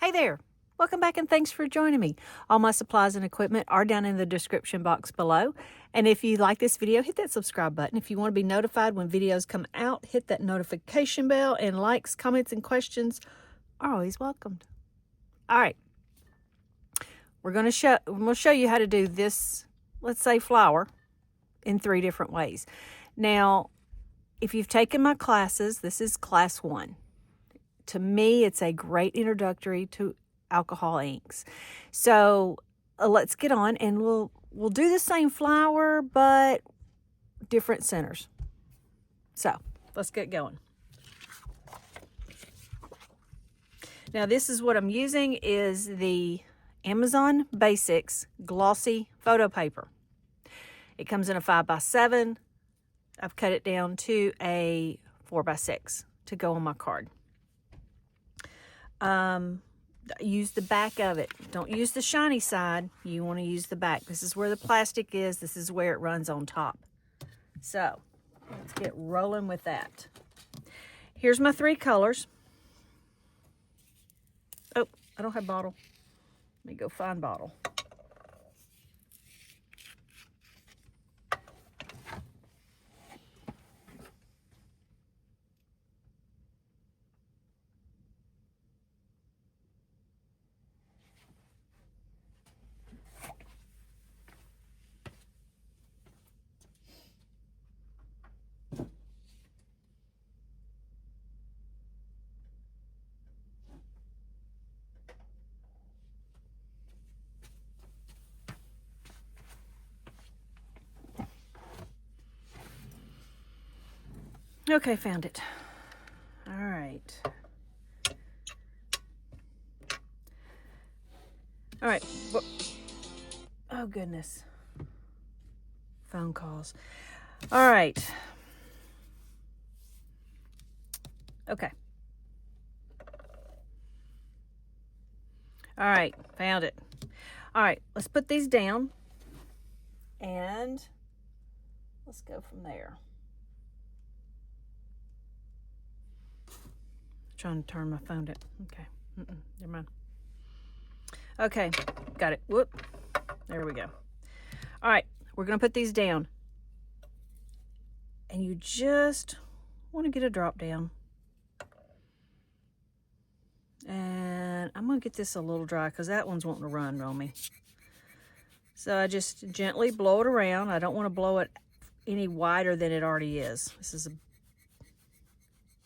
Hey there, welcome back and thanks for joining me. All my supplies and equipment are down in the description box below. And if you like this video, hit that subscribe button. If you want to be notified when videos come out, hit that notification bell, and likes, comments, and questions are always welcomed. All right, we'll show you how to do this, let's say flower, in 3 different ways. Now, if you've taken my classes, this is class 1. To me, it's a great introductory to alcohol inks. So let's get on and we'll do the same flower, but different centers. So let's get going. Now this is what I'm using is the Amazon Basics glossy photo paper. It comes in a 5x7. I've cut it down to a 4x6 to go on my card. Use the back of it. Don't use the shiny side. You want to use the back. This is where the plastic is. This is where it runs on top. So let's get rolling with that. Here's my 3 colors. Oh, I don't have bottle. Let me go find bottle. Okay, found it. All right. All right. Oh, goodness. Phone calls. All right. Okay. All right, found it. All right, let's put these down and let's go from there. Trying to turn my phone down. Okay, never mind. Okay, got it. Whoop, there we go. All right, we're gonna put these down. And you just wanna get a drop down. And I'm gonna get this a little dry because that one's wanting to run on me. So I just gently blow it around. I don't wanna blow it any wider than it already is.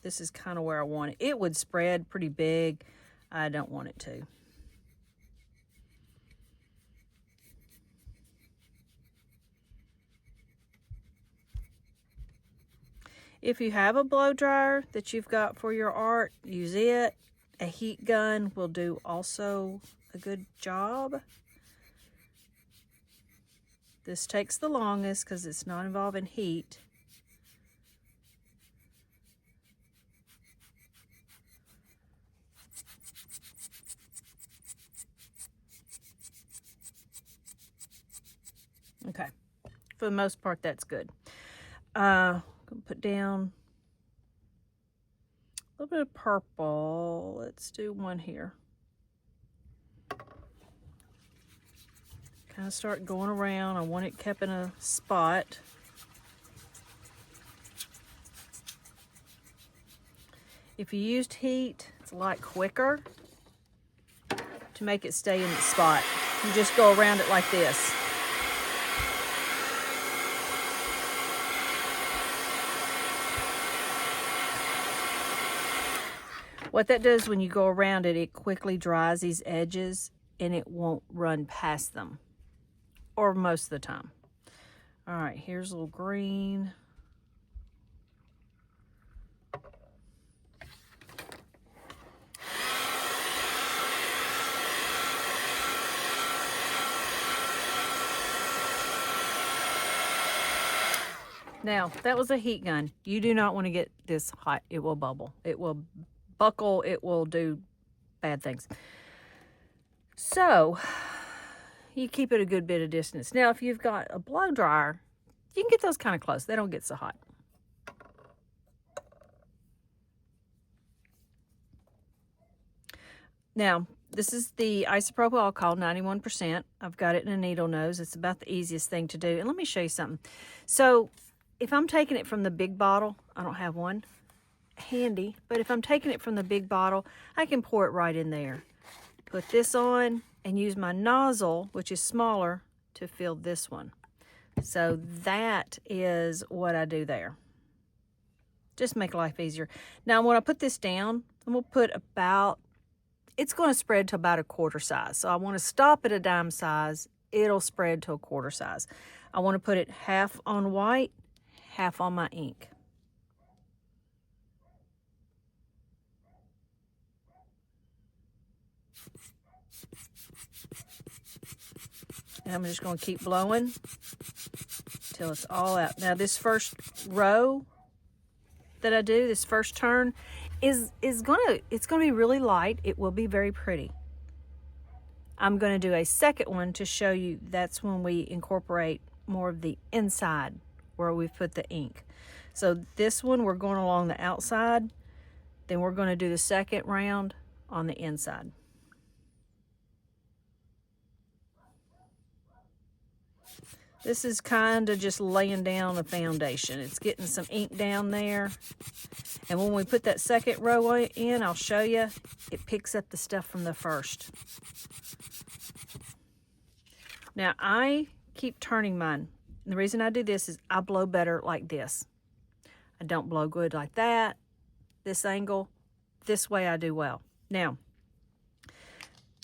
This is kind of where I want it. It would spread pretty big. I don't want it to. If you have a blow dryer that you've got for your art, use it. A heat gun will do also a good job. This takes the longest because it's not involving heat. Okay, for the most part, that's good. I'm gonna put down a little bit of purple. Let's do one here. Kind of start going around. I want it kept in a spot. If you used heat, it's a lot quicker to make it stay in its spot. You just go around it like this. What that does when you go around it, it quickly dries these edges and it won't run past them, or most of the time. All right, here's a little green. Now, that was a heat gun. You do not want to get this hot. It will bubble. It will buckle. It will do bad things. So, you keep it a good bit of distance. Now, if you've got a blow dryer, you can get those kind of close. They don't get so hot. Now, this is the isopropyl alcohol, 91%. I've got it in a needle nose. It's about the easiest thing to do. And let me show you something. So if I'm taking it from the big bottle, I don't have one handy, but if I'm taking it from the big bottle, I can pour it right in there. Put this on and use my nozzle, which is smaller, to fill this one. So that is what I do there. Just make life easier. Now, when I put this down, I'm going to put about, it's going to spread to about a quarter size. So I want to stop at a dime size. It'll spread to a quarter size. I want to put it half on white, half on my ink. And I'm just going to keep blowing till it's all out. Now, this first row that I do, this first turn, it's gonna be really light. It will be very pretty. I'm gonna do a second one to show you. That's when we incorporate more of the inside where we've put the ink. So this one, we're going along the outside. Then we're gonna do the second round on the inside. This is kind of just laying down a foundation. It's getting some ink down there. And when we put that second row in, I'll show you, it picks up the stuff from the first. Now, I keep turning mine. And the reason I do this is I blow better like this. I don't blow good like that, this angle. This way I do well. Now,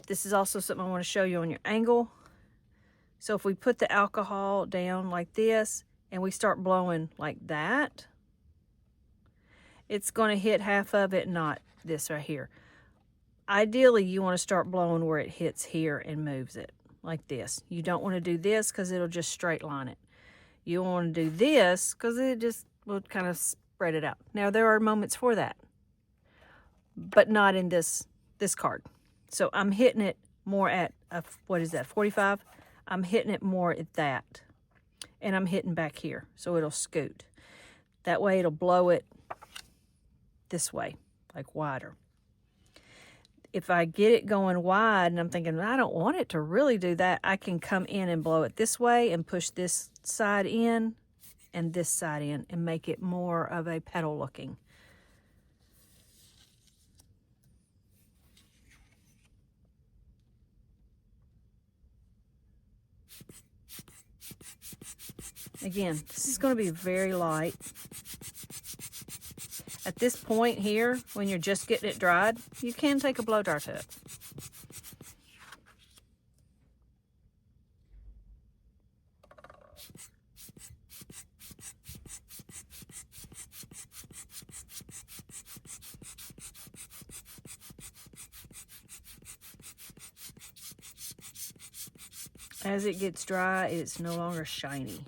this is also something I want to show you on your angle. So if we put the alcohol down like this and we start blowing like that, it's going to hit half of it, not this right here. Ideally, you want to start blowing where it hits here and moves it like this. You don't want to do this because it'll just straight line it. You want to do this because it just will kind of spread it out. Now, there are moments for that, but not in this card. So I'm hitting it more at, what is that, 45? I'm hitting it more at that. And I'm hitting back here, so it'll scoot. That way it'll blow it this way, like wider. If I get it going wide and I'm thinking, I don't want it to really do that, I can come in and blow it this way and push this side in and this side in and make it more of a petal looking. Again, this is going to be very light. At this point here, when you're just getting it dried, you can take a blow dart to it. As it gets dry, it's no longer shiny.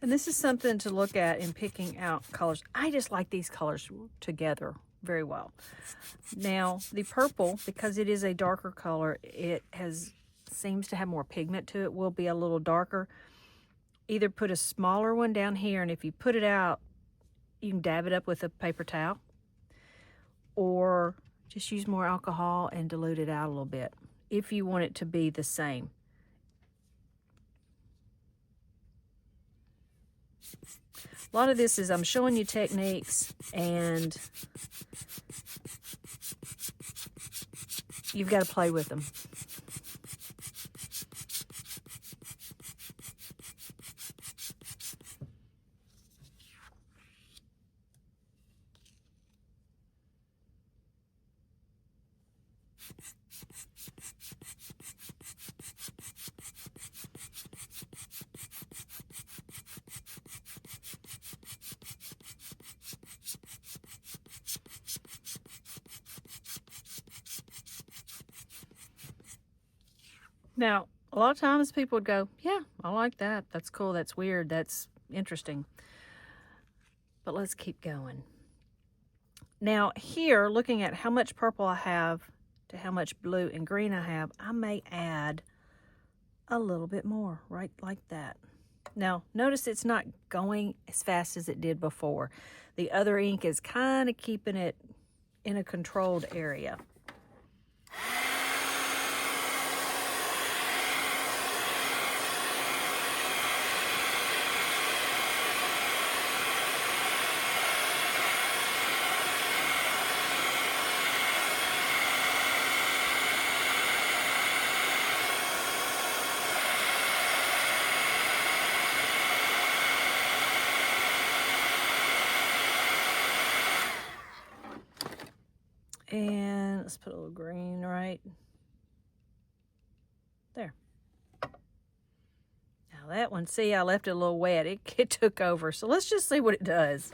And this is something to look at in picking out colors. I just like these colors together very well. Now, the purple, because it is a darker color, it seems to have more pigment to it, will be a little darker. Either put a smaller one down here, and if you put it out, you can dab it up with a paper towel, or just use more alcohol and dilute it out a little bit if you want it to be the same. A lot of this is I'm showing you techniques, and you've got to play with them. Now, a lot of times people would go, yeah, I like that. That's cool. That's weird. That's interesting. But let's keep going. Now here, looking at how much purple I have to how much blue and green I have, I may add a little bit more, right like that. Now, notice it's not going as fast as it did before. The other ink is kind of keeping it in a controlled area. And let's put a little green right there. Now that one, see, I left it a little wet. It took over. So let's just see what it does.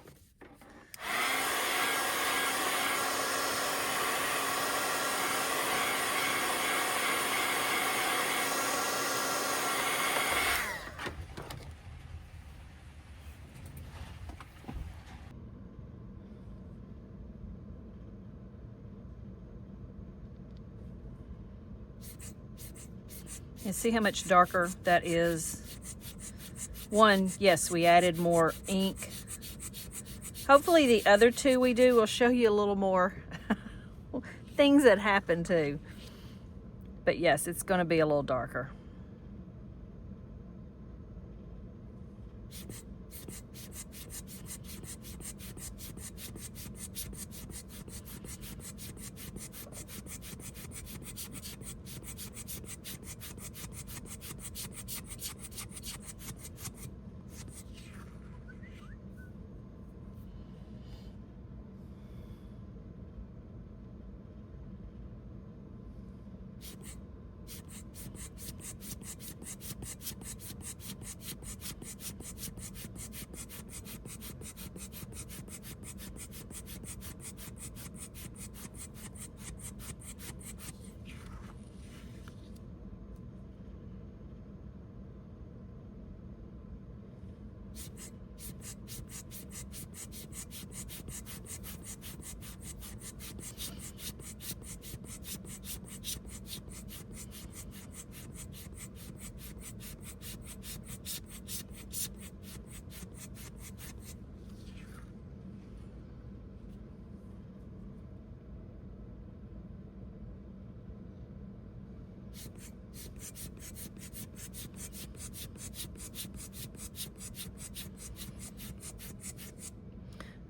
And see how much darker that is. One, yes, we added more ink. Hopefully the other two we do will show you a little more things that happen too. But yes, it's going to be a little darker.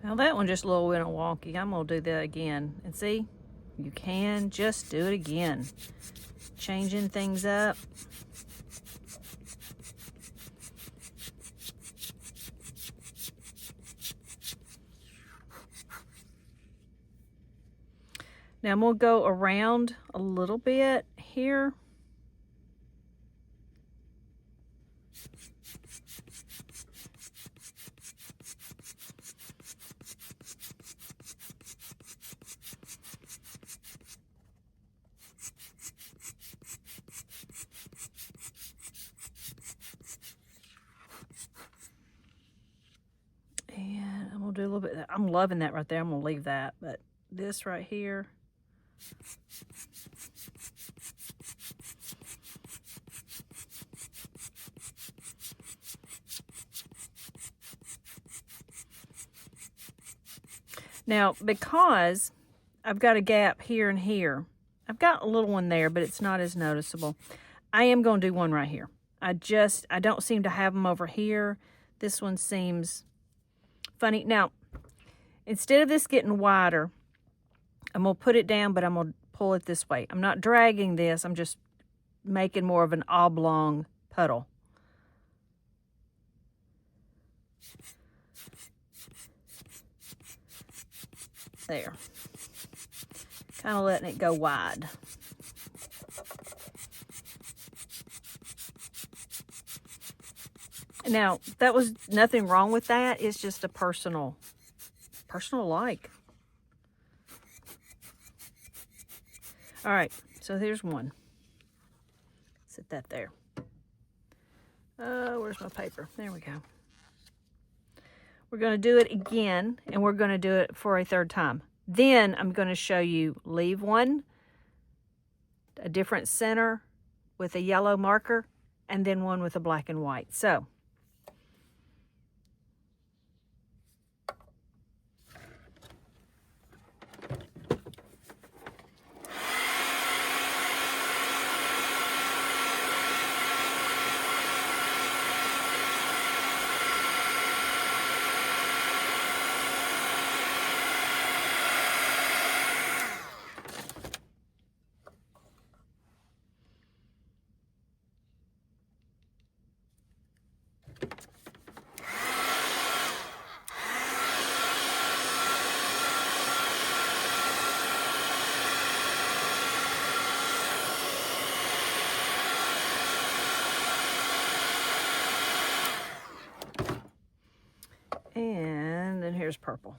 Now that one just a little went wonky. I'm gonna do that again. And see, you can just do it again. Changing things up. Now I'm gonna go around a little bit here. And I'm gonna do a little bit. I'm loving that right there. I'm gonna leave that, but this right here. Now, because I've got a gap here and here, I've got a little one there, but it's not as noticeable. I am going to do one right here. I don't seem to have them over here. This one seems funny. Now, instead of this getting wider, I'm going to put it down, but I'm going to pull it this way. I'm not dragging this. I'm just making more of an oblong puddle. There. Kind of letting it go wide. Now, that was nothing wrong with that. It's just a personal like. All right, so here's one. Sit that there. Where's my paper? There we go. We're going to do it again, and we're going to do it for a third time. Then I'm going to show you leave one, a different center with a yellow marker, and then one with a black and white. So and then here's purple.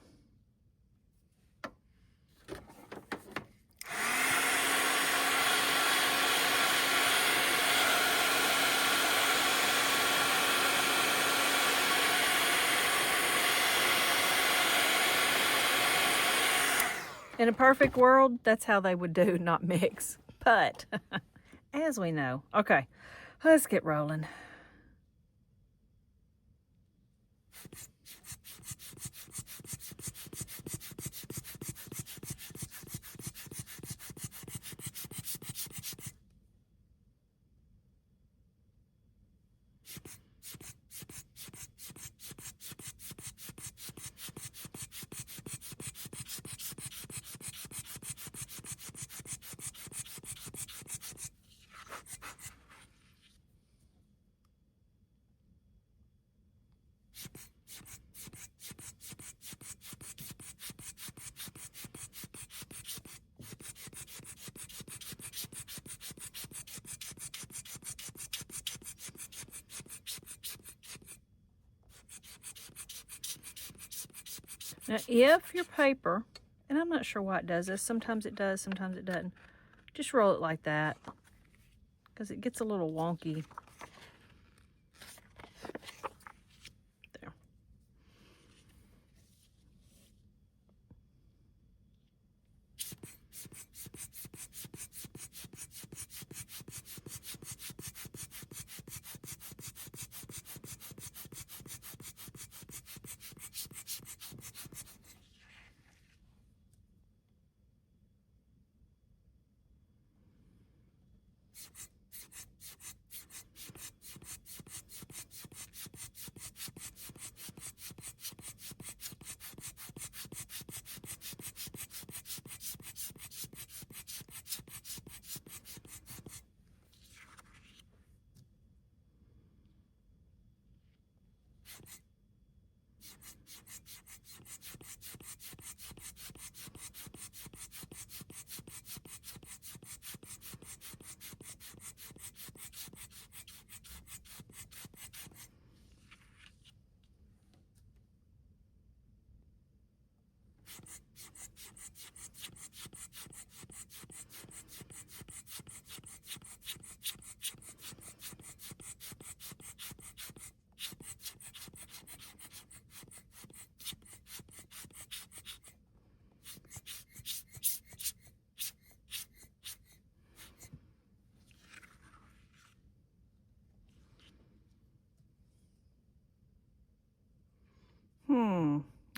In a perfect world, that's how they would do, not mix. But as we know, okay, let's get rolling. Now, if your paper, and I'm not sure why it does this, sometimes it does, sometimes it doesn't, just roll it like that because it gets a little wonky. There.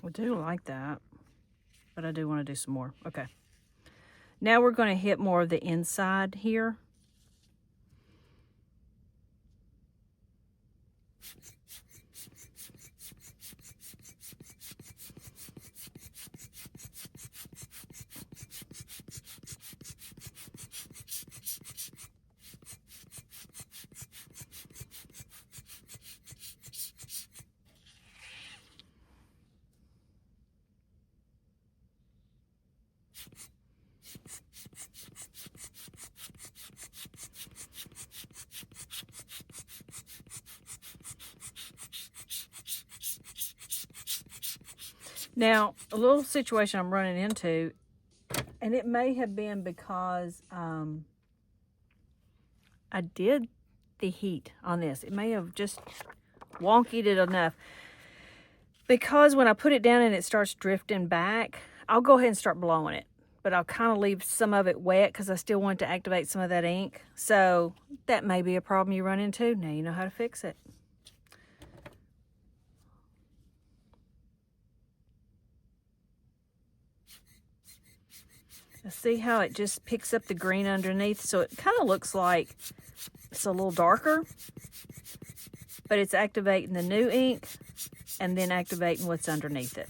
I do like that, but I do want to do some more. Okay. Now we're going to hit more of the inside here. Now, a little situation I'm running into, and it may have been because I did the heat on this. It may have just wonkied it enough. Because when I put it down and it starts drifting back, I'll go ahead and start blowing it. But I'll kind of leave some of it wet because I still want to activate some of that ink. So that may be a problem you run into. Now you know how to fix it. See how it just picks up the green underneath? So it kind of looks like it's a little darker, but it's activating the new ink and then activating what's underneath it.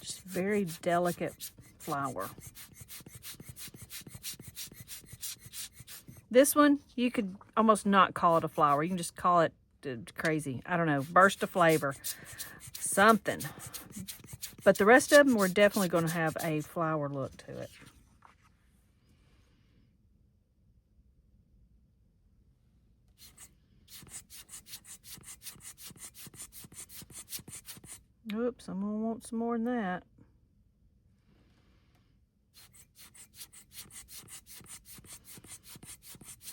Just very delicate flower. This one, you could almost not call it a flower. You can just call it crazy. I don't know, burst of flavor, something. But the rest of them, we're definitely going to have a flower look to it. Oops, I'm going to want some more than that.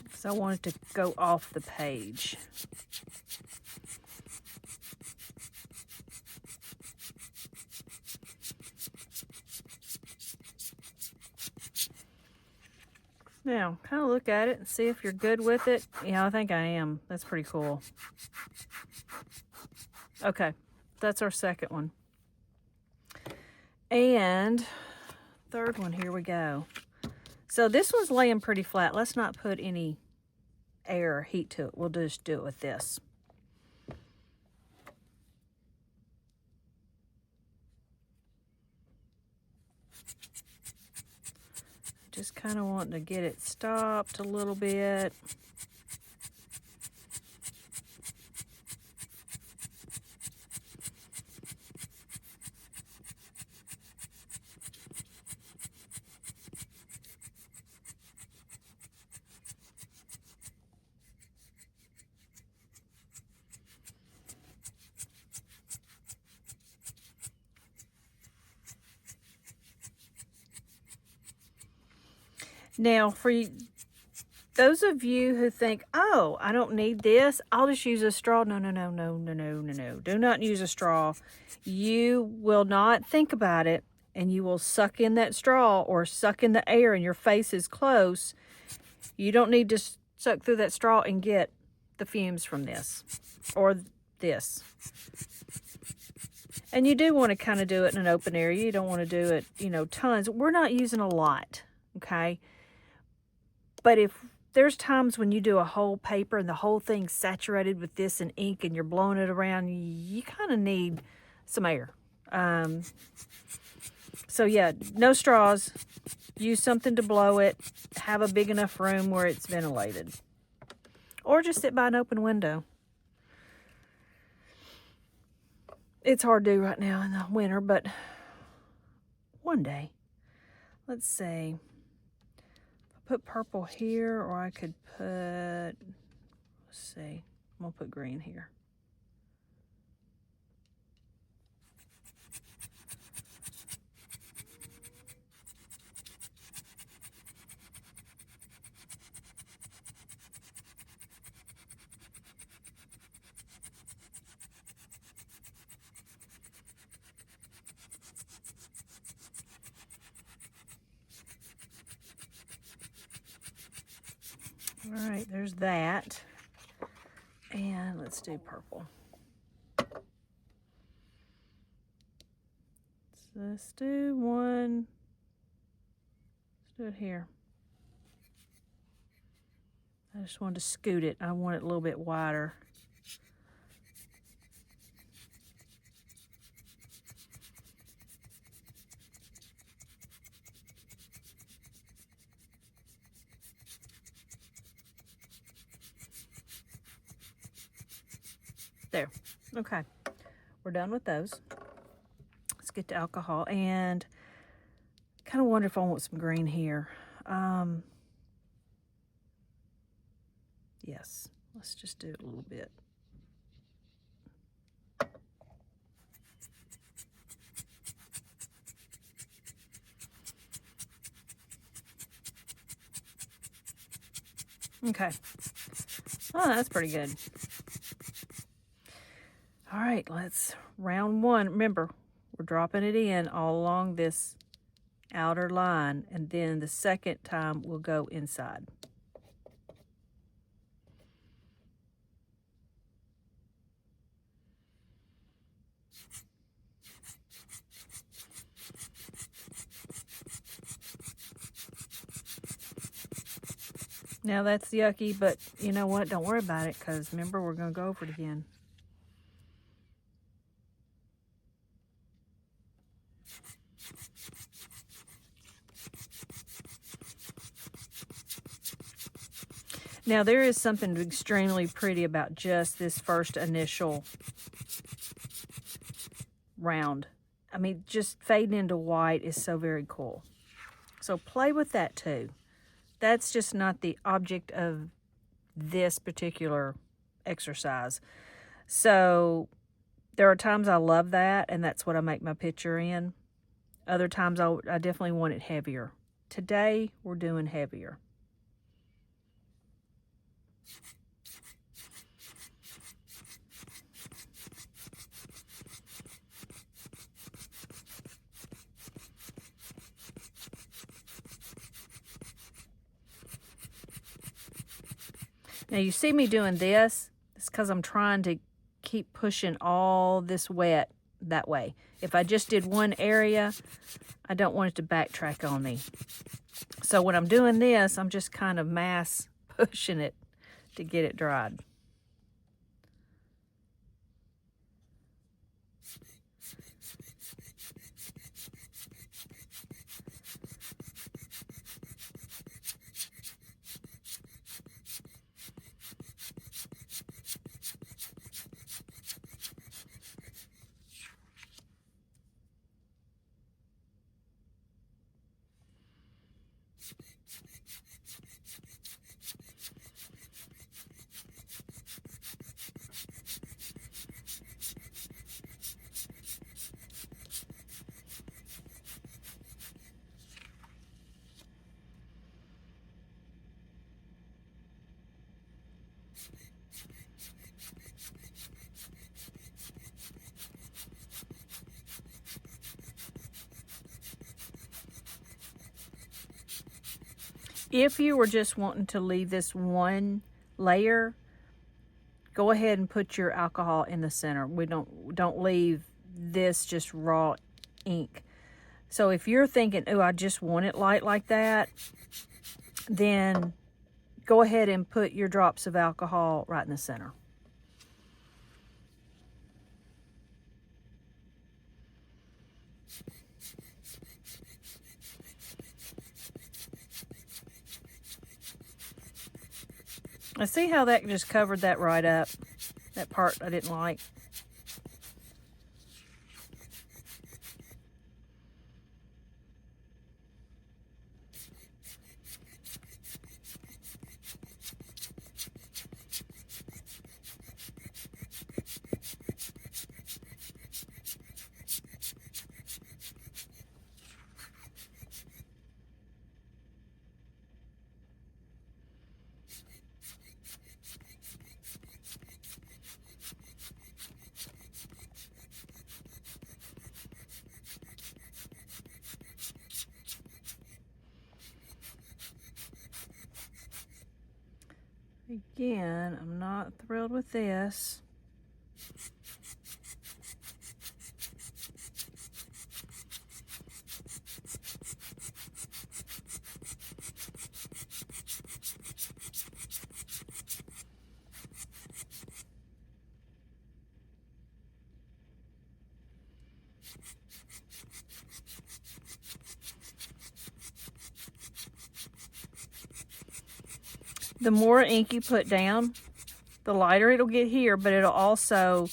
Because I want it to go off the page. Now, kind of look at it and see if you're good with it. Yeah, I think I am. That's pretty cool. Okay, that's our second one. And third one, here we go. So this one's laying pretty flat. Let's not put any air or heat to it. We'll just do it with this. Just kind of wanting to get it stopped a little bit. Now, for those of you who think, oh, I don't need this, I'll just use a straw. No, no, no, no, no, no, no, no. Do not use a straw. You will not think about it, and you will suck in that straw or suck in the air and your face is close. You don't need to suck through that straw and get the fumes from this or this. And you do want to kind of do it in an open area. You don't want to do it, you know, tons. We're not using a lot, okay? But if there's times when you do a whole paper and the whole thing's saturated with this and ink and you're blowing it around, you kind of need some air. So yeah, no straws. Use something to blow it. Have a big enough room where it's ventilated. Or just sit by an open window. It's hard to do right now in the winter, but one day. Let's see. Put purple here, or I could put, let's see, I'm gonna put green here. All right, there's that. And let's do purple. So let's do one. Let's do it here. I just wanted to scoot it. I want it a little bit wider. There. Okay. We're done with those. Let's get to alcohol. And kind of wonder if I want some green here. Yes. Let's just do it a little bit. Okay. Oh, that's pretty good. All right, let's round one. Remember, we're dropping it in all along this outer line, and then the second time we'll go inside. Now that's yucky, but you know what? Don't worry about it, because remember, we're going to go over it again. Now there is something extremely pretty about just this first initial round. I mean, just fading into white is so very cool. So play with that too. That's just not the object of this particular exercise. So there are times I love that, and that's what I make my picture in. Other times I definitely want it heavier. Today we're doing heavier. Now you see me doing this, it's because I'm trying to keep pushing all this wet that way. If I just did one area, I don't want it to backtrack on me. So when I'm doing this, I'm just kind of mass pushing it to get it dried. If you were just wanting to leave this one layer, go ahead and put your alcohol in the center. We don't leave this just raw ink. So if you're thinking, oh, I just want it light like that, then go ahead and put your drops of alcohol right in the center. I see how that just covered that right up. That part I didn't like. Again, I'm not thrilled with this. The more ink you put down, the lighter it'll get here, but it'll also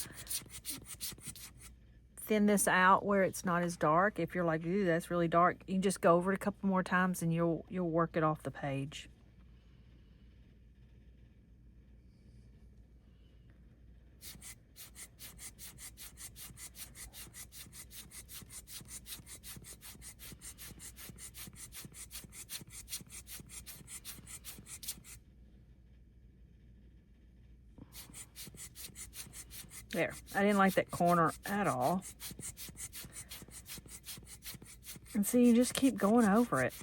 thin this out where it's not as dark. If you're like, ooh, that's really dark, you can just go over it a couple more times and you'll work it off the page. There. I didn't like that corner at all. And see, you just keep going over it.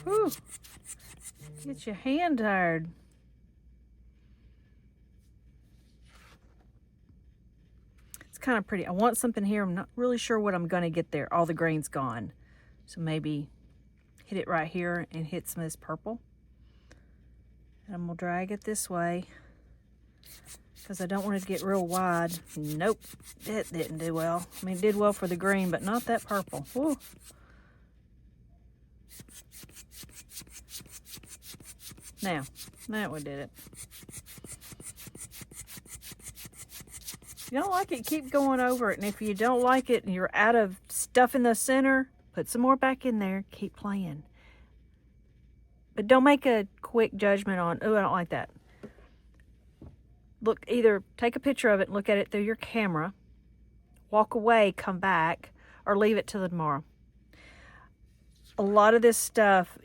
Whew. Get your hand tired. It's kind of pretty. I want something here. I'm not really sure what I'm going to get there. All the green's gone. So maybe hit it right here and hit some of this purple. And I'm going to drag it this way because I don't want it to get real wide. Nope, it didn't do well. I mean, it did well for the green, but not that purple. Whew. Now we did it. If you don't like it, keep going over it. And if you don't like it and you're out of stuff in the center, put some more back in there. Keep playing. But don't make a quick judgment on, oh, I don't like that. Look, either take a picture of it and look at it through your camera, walk away, come back, or leave it till tomorrow. A lot of this stuff,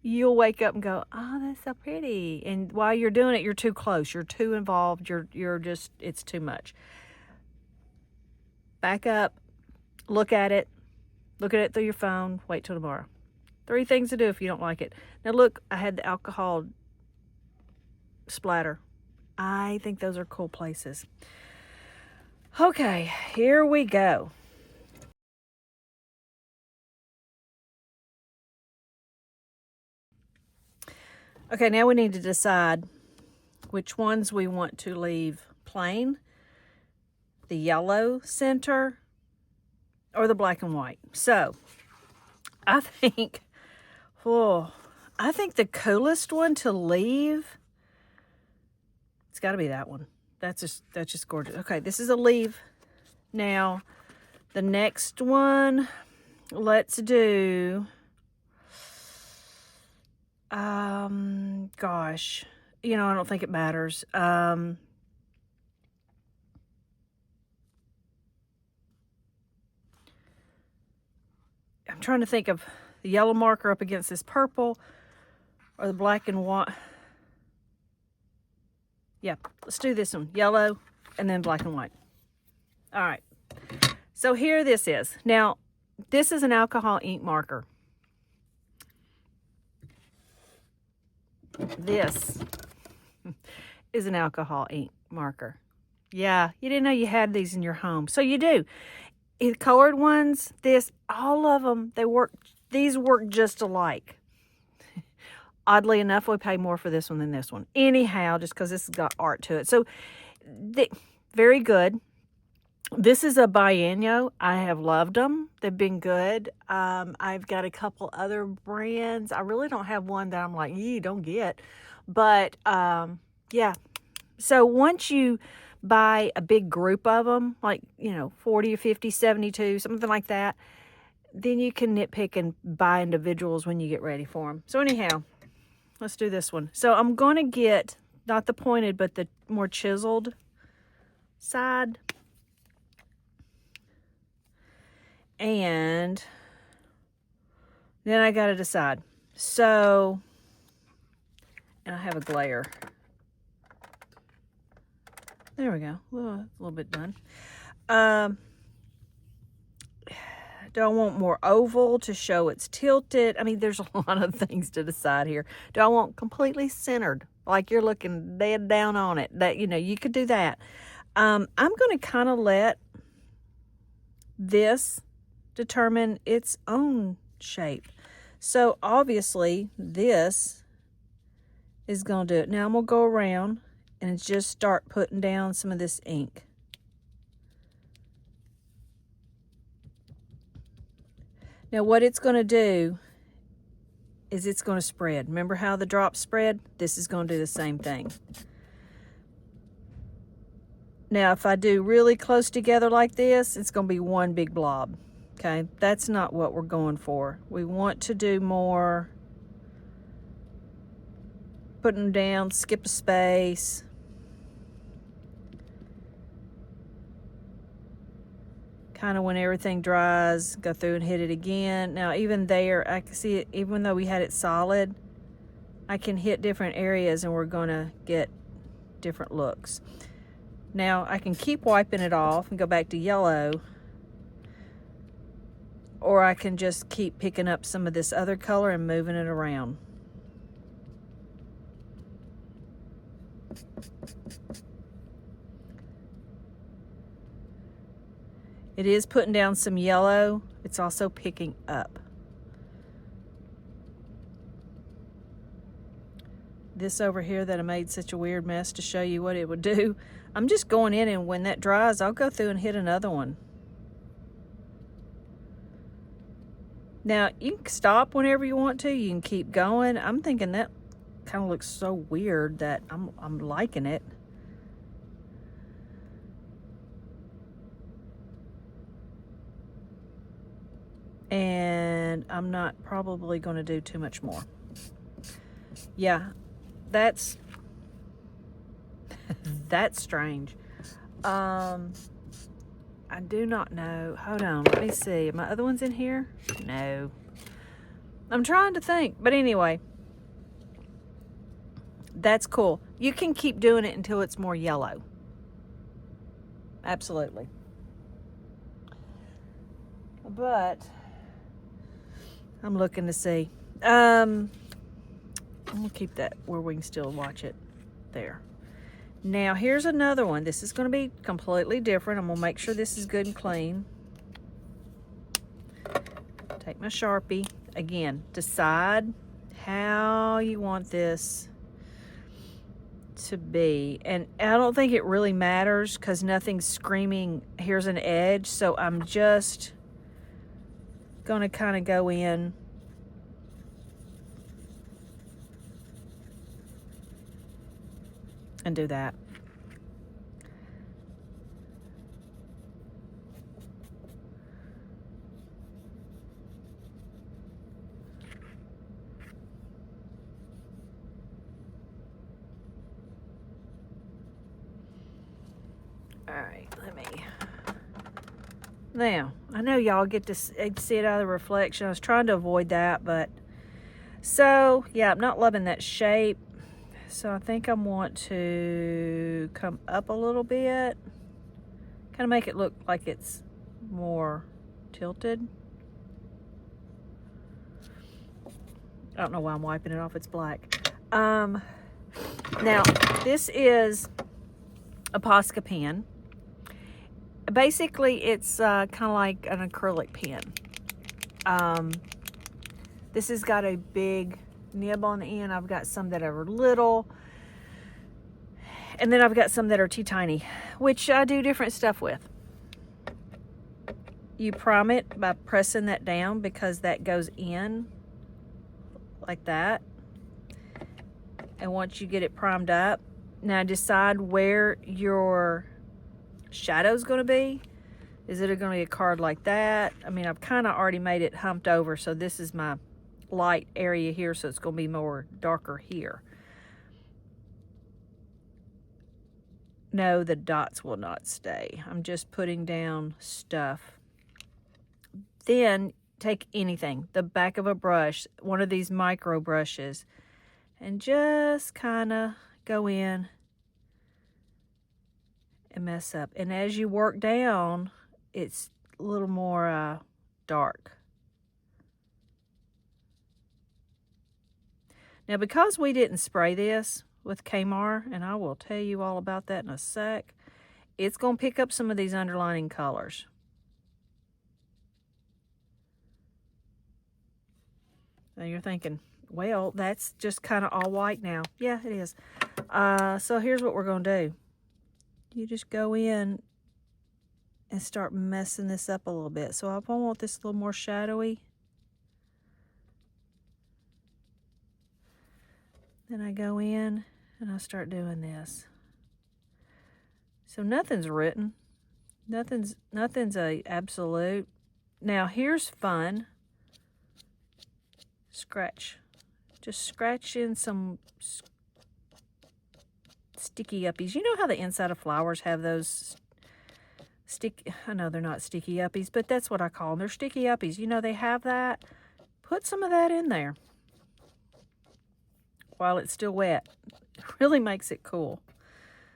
you'll wake up and go, oh, that's so pretty. And while you're doing it, you're too close. You're too involved. You're just, it's too much. Back up, look at it through your phone, wait till tomorrow. 3 things to do if you don't like it. Now look, I had the alcohol splatter. I think those are cool places. Okay, here we go. Okay, now we need to decide which ones we want to leave plain, the yellow center, or the black and white. So, I think the coolest one to leave, it's got to be that one. That's just gorgeous. Okay, this is a leave. Now, the next one, let's do, gosh, you know, I don't think it matters. I'm trying to think of the yellow marker up against this purple or the black and white. Yeah, let's do this one. Yellow and then black and white. All right. So here this is. Now, this is an alcohol ink marker. This is an alcohol ink marker. Yeah, you didn't know you had these in your home. So you do. The colored ones, all of them, these work just alike. Oddly enough, we pay more for this one than this one. Anyhow, just because this has got art to it. So, very good. This is a biennial. I have loved them. They've been good. I've got a couple other brands. I really don't have one that I'm like, you don't get. But, yeah. So, once you buy a big group of them, like, 40 or 50, 72, something like that, then you can nitpick and buy individuals when you get ready for them. So, anyhow, let's do this one. So, I'm going to get, not the pointed, but the more chiseled side. And then I got to decide. So, and I have a glare. There we go. Well, a little bit done. Do I want more oval to show it's tilted? I mean, there's a lot of things to decide here. Do I want completely centered, like you're looking dead down on it? That, you know, you could do that. I'm going to kind of let this determine its own shape. So obviously this is going to do it. Now I'm going to go around and just start putting down some of this ink. Now what it's going to do is it's going to spread. Remember how the drops spread? This is going to do the same thing. Now if I do really close together like this, it's going to be one big blob. Okay, that's not what we're going for. We want to do more putting them down, skip a space. Kind of when everything dries, go through and hit it again. Now even there, I can see it, even though we had it solid, I can hit different areas and we're gonna get different looks. Now I can keep wiping it off and go back to yellow, or I can just keep picking up some of this other color and moving it around. It is putting down some yellow. It's also picking up. This over here that I made such a weird mess to show you what it would do, I'm just going in, and when that dries, I'll go through and hit another one. Now, you can stop whenever you want to. You can keep going. I'm thinking that kind of looks so weird that I'm liking it. And I'm not probably going to do too much more. Yeah, that's strange. I do not know. Hold on, let me see. Are my other ones in here? No. I'm trying to think. But anyway, that's cool. You can keep doing it until it's more yellow. Absolutely. But I'm looking to see. I'm gonna keep that where we can still watch it there. Now here's another one. This is gonna be completely different. I'm gonna make sure this is good and clean. Take my Sharpie. Again, decide how you want this to be. And I don't think it really matters because nothing's screaming, here's an edge. So I'm just gonna kind of go in and do that. All right, let me. Now, I know y'all get to see it out of the reflection. I was trying to avoid that, but so yeah, I'm not loving that shape. So I think I want to come up a little bit, kind of make it look like it's more tilted. I don't know why I'm wiping it off, it's black. Now, this is a Posca pen. Basically, it's kind of like an acrylic pen. This has got a big nib on the end. I've got some that are little, and then I've got some that are too tiny, which I do different stuff with. You prime it by pressing that down because that goes in like that. And once you get it primed up, now decide where your shadow's going to be. Is it going to be a card like that? I mean, I've kind of already made it humped over, so this is my light area here, so it's going to be more darker here. No, the dots will not stay. I'm just putting down stuff. Then take anything, the back of a brush, one of these micro brushes, and just kind of go in and mess up. And as you work down, it's a little more dark. Now, because we didn't spray this with Kmart, and I will tell you all about that in a sec, it's going to pick up some of these underlining colors. Now you're thinking, well, that's just kind of all white now. Yeah, it is. So here's what we're going to do. You just go in and start messing this up a little bit. So I want this a little more shadowy. Then I go in and I start doing this. So nothing's written. Nothing's a absolute. Now here's fun. Scratch. Just scratch in some sticky uppies. You know how the inside of flowers have those I know they're not sticky uppies, but that's what I call them. They're sticky uppies. You know they have that. Put some of that in there while it's still wet. It really makes it cool.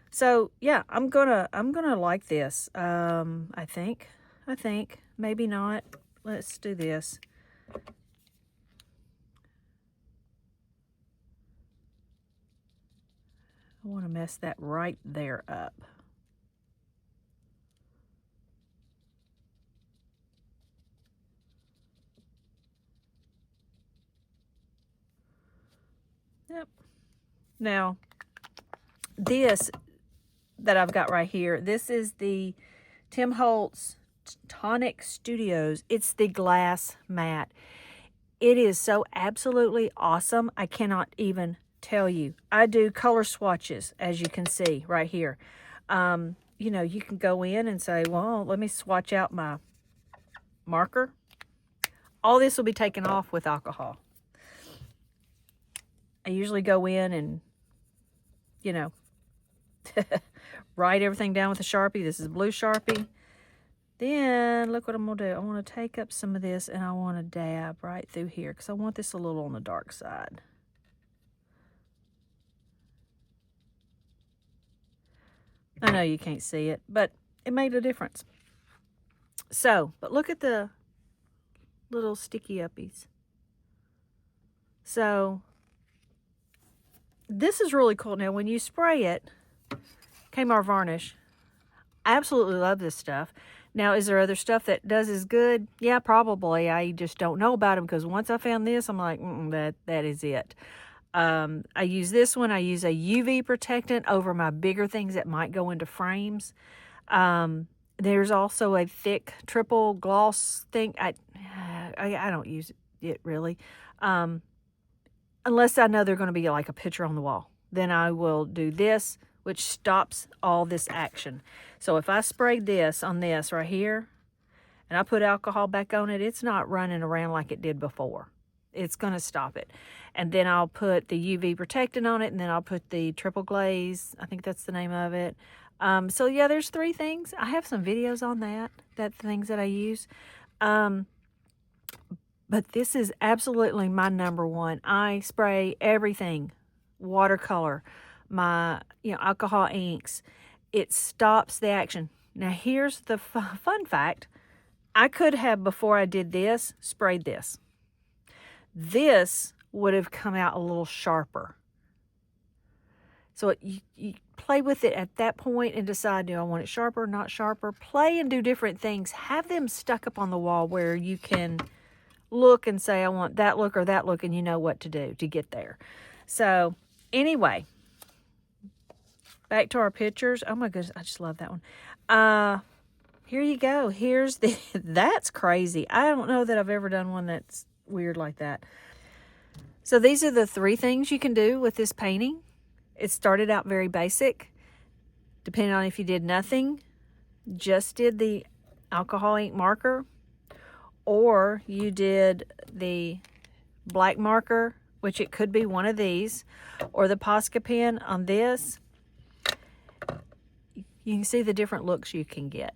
So yeah, I'm gonna like this. I think. Maybe not. Let's do this. I want to mess that right there up. Yep. Now, this that I've got right here, this is the Tim Holtz Tonic Studios. It's the glass matte. It is so absolutely awesome. I cannot even tell you. I do color swatches, as you can see right here. You know, you can go in and say, well, let me swatch out my marker. All this will be taken off with alcohol. I usually go in and, you know, write everything down with a Sharpie. This is a blue Sharpie. Then look what I'm going to do. I want to take up some of this and I want to dab right through here because I want this a little on the dark side. I know you can't see it, but it made a difference. So, but look at the little sticky uppies. So, this is really cool. Now, when you spray it, Kmart varnish, I absolutely love this stuff. Now, is there other stuff that does as good? Yeah, probably. I just don't know about them because once I found this, I'm like, that is it. I use this one. I use a UV protectant over my bigger things that might go into frames. There's also a thick triple gloss thing. I don't use it really. Unless I know they're going to be like a picture on the wall. Then I will do this, which stops all this action. So if I spray this on this right here, and I put alcohol back on it, it's not running around like it did before. It's going to stop it. And then I'll put the UV protectant on it, and then I'll put the triple glaze. I think that's the name of it. So yeah, there's 3 things. I have some videos on that things that I use. But this is absolutely my number one. I spray everything, watercolor, my alcohol inks. It stops the action. Now here's the fun fact. I could have, before I did this, sprayed this. This would have come out a little sharper. So you play with it at that point and decide, do I want it sharper, not sharper? Play and do different things. Have them stuck up on the wall where you can look and say, I want that look or that look, and you know what to do to get there. So anyway, back to our pictures. Oh my goodness, I just love that one. Here you go. Here's the, that's crazy. I don't know that I've ever done one that's weird like that. So these are the 3 things you can do with this painting. It started out very basic, depending on if you did nothing, just did the alcohol ink marker, or you did the black marker, which it could be one of these, or the Posca pen on this. You can see the different looks you can get.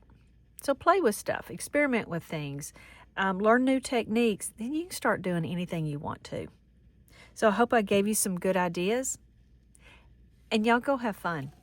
So play with stuff, experiment with things, learn new techniques, then you can start doing anything you want to. So I hope I gave you some good ideas, and y'all go have fun.